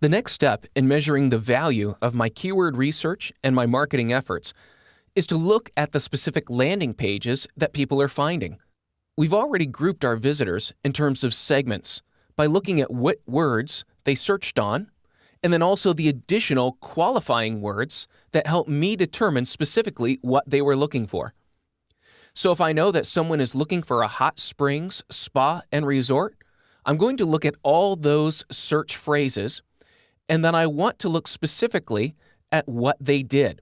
The next step in measuring the value of my keyword research and my marketing efforts is to look at the specific landing pages that people are finding. We've already grouped our visitors in terms of segments by looking at what words they searched on, and then also the additional qualifying words that help me determine specifically what they were looking for. So if I know that someone is looking for a hot springs spa and resort, I'm going to look at all those search phrases, and then I want to look specifically at what they did.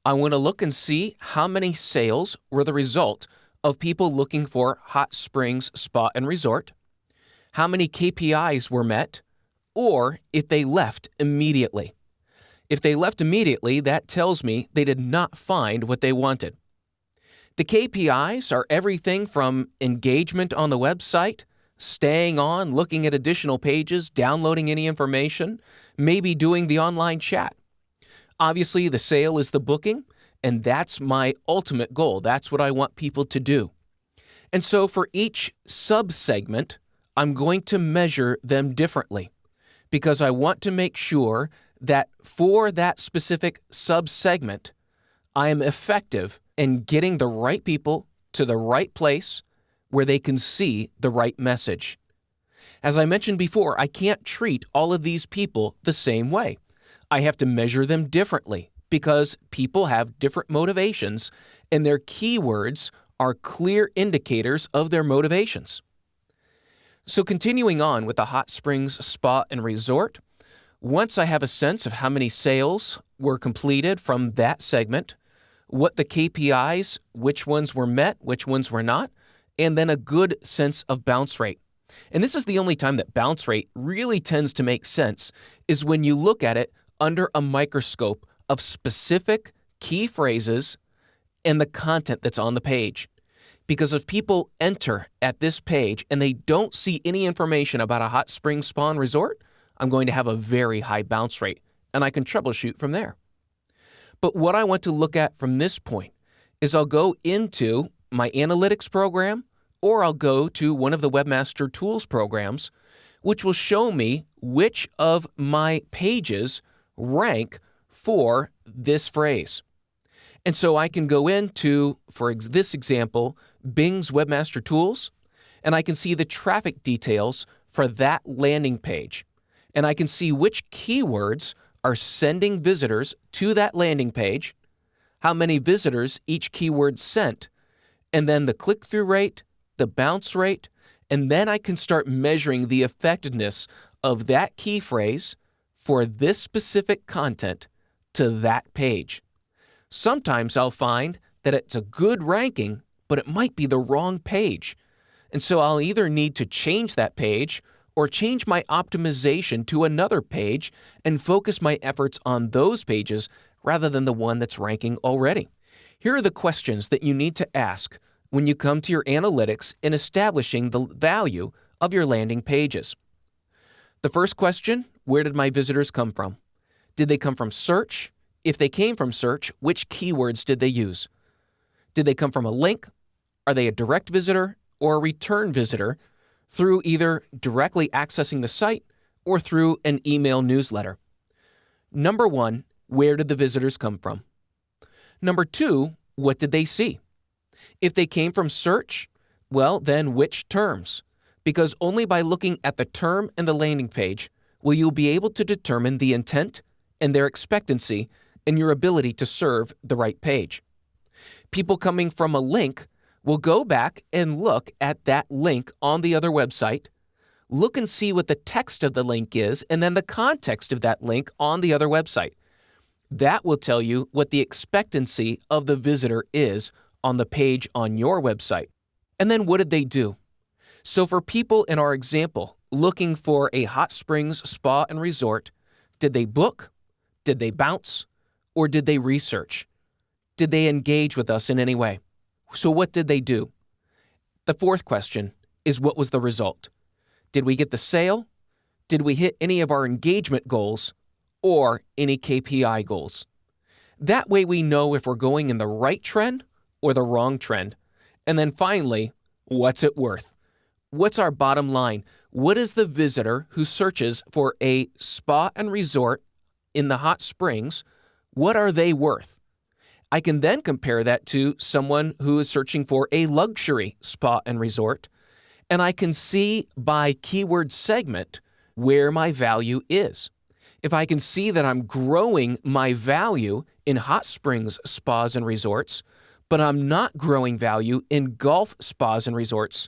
I want to look and see how many sales were the result of people looking for hot springs spa and resort, how many KPIs were met, or if they left immediately. If they left immediately, that tells me they did not find what they wanted. The KPIs are everything from engagement on the website, staying on, looking at additional pages, downloading any information, maybe doing the online chat. Obviously, the sale is the booking, and that's my ultimate goal. That's what I want people to do. And so for each sub-segment, I'm going to measure them differently because I want to make sure that for that specific sub-segment, I am effective in getting the right people to the right place where they can see the right message. As I mentioned before, I can't treat all of these people the same way. I have to measure them differently because people have different motivations and their keywords are clear indicators of their motivations. So continuing on with the hot springs spa and resort, once I have a sense of how many sales were completed from that segment, what the KPIs, which ones were met, which ones were not, and then a good sense of bounce rate. And this is the only time that bounce rate really tends to make sense, is when you look at it under a microscope of specific key phrases and the content that's on the page. Because if people enter at this page and they don't see any information about a hot spring spa and resort, I'm going to have a very high bounce rate, and I can troubleshoot from there. But what I want to look at from this point is I'll go into my analytics program, or I'll go to one of the Webmaster Tools programs, which will show me which of my pages rank for this phrase. And so I can go into, for this example, Bing's Webmaster Tools, and I can see the traffic details for that landing page. And I can see which keywords are sending visitors to that landing page, how many visitors each keyword sent, and then the click-through rate, the bounce rate, and then I can start measuring the effectiveness of that key phrase for this specific content to that page. Sometimes I'll find that it's a good ranking, but it might be the wrong page. And so I'll either need to change that page or change my optimization to another page and focus my efforts on those pages rather than the one that's ranking already. Here are the questions that you need to ask when you come to your analytics in establishing the value of your landing pages. The first question, where did my visitors come from? Did they come from search? If they came from search, which keywords did they use? Did they come from a link? Are they a direct visitor or a return visitor through either directly accessing the site or through an email newsletter? Number one, where did the visitors come from? Number two, what did they see? If they came from search, well, then which terms? Because only by looking at the term and the landing page will you be able to determine the intent and their expectancy and your ability to serve the right page. People coming from a link will go back and look at that link on the other website, look and see what the text of the link is, and then the context of that link on the other website. That will tell you what the expectancy of the visitor is on the page on your website. And then what did they do? So for people in our example looking for a hot springs spa and resort, did they book? Did they bounce? Or did they research? Did they engage with us in any way? So what did they do? The fourth question is, what was the result? Did we get the sale? Did we hit any of our engagement goals or any KPI goals? That way we know if we're going in the right trend or the wrong trend. And then finally, what's it worth? What's our bottom line? What is the visitor who searches for a spa and resort in the hot springs, what are they worth? I can then compare that to someone who is searching for a luxury spa and resort, and I can see by keyword segment where my value is. If I can see that I'm growing my value in hot springs spas and resorts, but I'm not growing value in golf spas and resorts,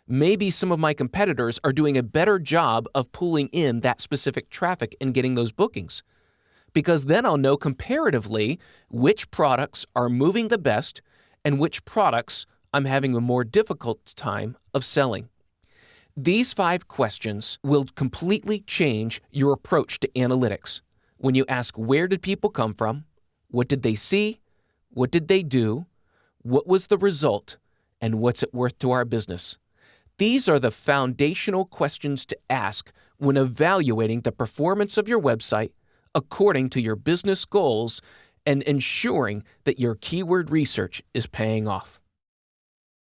maybe some of my competitors are doing a better job of pulling in that specific traffic and getting those bookings. Because then I'll know comparatively which products are moving the best and which products I'm having a more difficult time of selling. These 5 questions will completely change your approach to analytics. When you ask, where did people come from? What did they see? What did they do? What was the result? And what's it worth to our business? These are the foundational questions to ask when evaluating the performance of your website according to your business goals and ensuring that your keyword research is paying off.